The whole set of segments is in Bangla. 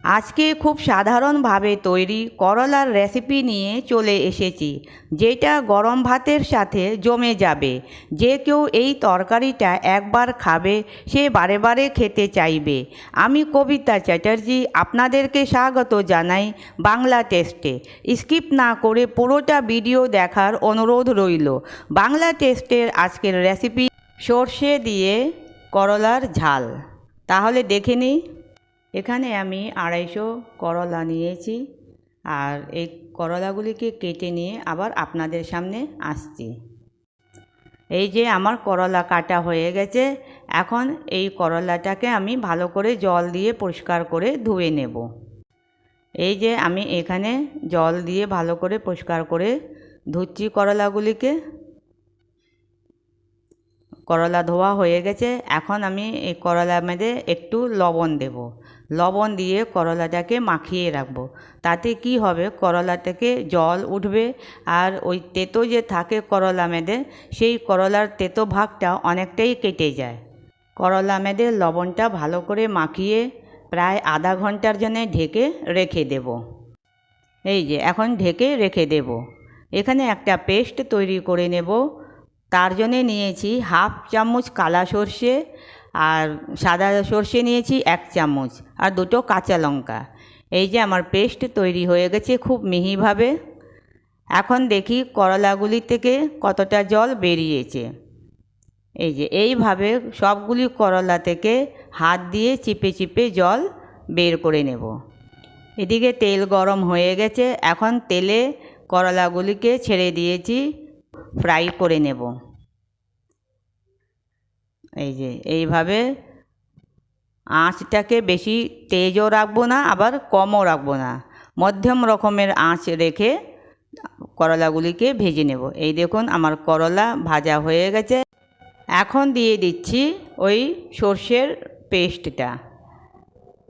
আজকে খুব সাধারণভাবে তৈরি করলার রেসিপি নিয়ে চলে এসেছি, যেটা গরম ভাতের সাথে জমে যাবে। যে কেউ এই তরকারিটা একবার খাবে সে বারে বারে খেতে চাইবে। আমি কবিতা চ্যাটার্জি আপনাদেরকে স্বাগত জানাই বাংলা টেস্টে। স্কিপ না করে পুরোটা ভিডিও দেখার অনুরোধ রইল। বাংলা টেস্টের আজকের রেসিপি সর্ষে দিয়ে করলার ঝাল। তাহলে দেখে নিই। এখানে আমি 250 করলা নিয়েছি, আর এই করলাগুলিকে কেটে নিয়ে আবার আপনাদের সামনে আসছি। এই যে আমার করলা কাটা হয়ে গেছে। এখন এই করলাটাকে আমি ভালো করে জল দিয়ে পরিষ্কার করে ধুয়ে নেব। এই যে আমি এখানে জল দিয়ে ভালো করে পরিষ্কার করে ধুচ্ছি করলাগুলিকে। করলা ধোয়া হয়ে গেছে। এখন আমি এই করলার মধ্যে একটু লবণ দেব। লবণ দিয়ে করলাটাকে মাখিয়ে রাখবো। তাতে কি হবে, করলা থেকে জল উঠবে, আর ওই তেতো যে থাকে করলা মধ্যে, সেই করলার তেতো ভাগটা অনেকটাই কেটে যায়। করলা মধ্যে লবণটা ভালো করে মাখিয়ে প্রায় আধা ঘন্টার জন্য ঢেকে রেখে দেব। এই যে এখন ঢেকে রেখে দেব। এখানে একটা পেস্ট তৈরি করে নেব। তার জন্যে নিয়েছি হাফ চামচ কালা সর্ষে, আর সাদা সর্ষে নিয়েছি 1 চামচ, আর 2টো কাঁচা লঙ্কা। এই যে আমার পেস্ট তৈরি হয়ে গেছে খুব মিহিভাবে। এখন দেখি করলাগুলি থেকে কতটা জল বেরিয়েছে। এই যে এইভাবে সবগুলি করলা থেকে হাত দিয়ে চিপে চিপে জল বের করে নেব। এদিকে তেল গরম হয়ে গেছে। এখন তেলে করলাগুলিকে ছেড়ে দিয়েছি, ফ্রাই করে নেব। এই যে এইভাবে আঁচটাকে বেশি তেজও রাখবো না, আবার কমও রাখবো না, মধ্যম রকমের আঁচ রেখে করলাগুলিকে ভেজে নেব। এই দেখুন আমার করলা ভাজা হয়ে গেছে। এখন দিয়ে দিচ্ছি ওই সর্ষের পেস্টটা।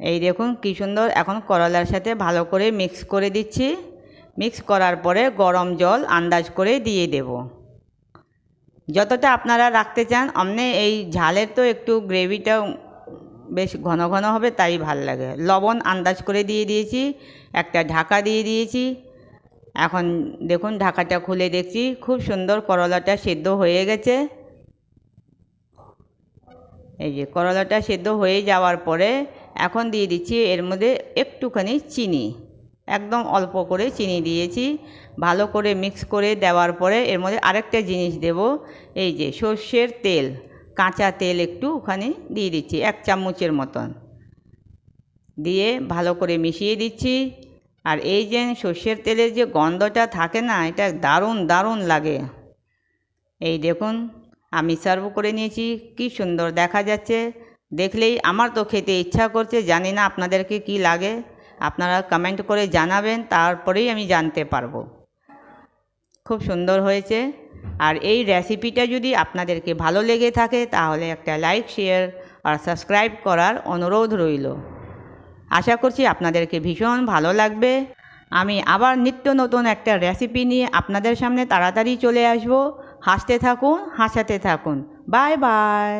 এই দেখুন কি সুন্দর। এখন করলার সাথে ভালো করে মিক্স করে দিচ্ছি। মিক্স করার পরে গরম জল আন্দাজ করে দিয়ে দেব। যতটা আপনারা রাখতে চান। অমনি এই ঝালের তো একটু গ্রেভিটা বেশ ঘন ঘন হবে, তাই ভাল লাগে। লবণ আন্দাজ করে দিয়ে দিয়েছি, একটা ঢাকা দিয়ে দিয়েছি। এখন দেখুন ঢাকাটা খুলে দেখছি, খুব সুন্দর করলাটা সেদ্ধ হয়ে গেছে। এই যে করলাটা সেদ্ধ হয়ে যাওয়ার পরে এখন দিয়ে দিচ্ছি এর মধ্যে একটুখানি চিনি, একদম অল্প করে চিনি দিয়েছি। ভালো করে মিক্স করে দেওয়ার পরে এর মধ্যে আরেকটা জিনিস দেব। এই যে সর্ষের তেল, কাঁচা তেল একটু ওখানে দিয়ে দিচ্ছি 1 চামচের মতন, দিয়ে ভালো করে মিশিয়ে দিচ্ছি। আর এই যে সর্ষের তেলের যে গন্ধটা থাকে না, এটা দারুণ দারুণ লাগে। এই দেখুন আমি সার্ভ করে নিয়েছি, কি সুন্দর দেখা যাচ্ছে। দেখলেই আমার তো খেতে ইচ্ছা করছে। জানি না আপনাদেরকে কি লাগে, আপনারা কমেন্ট করে জানাবেন, তারপরেই আমি জানতে পারবো। খুব সুন্দর হয়েছে। আর এই রেসিপিটা যদি আপনাদেরকে ভালো লেগে থাকে তাহলে একটা লাইক, শেয়ার আর সাবস্ক্রাইব করার অনুরোধ রইল। আশা করছি আপনাদেরকে ভীষণ ভালো লাগবে। আমি আবার নিত্য নতুন একটা রেসিপি নিয়ে আপনাদের সামনে তাড়াতাড়ি চলে আসব। হাসতে থাকুন, হাসাতে থাকুন। Bye bye.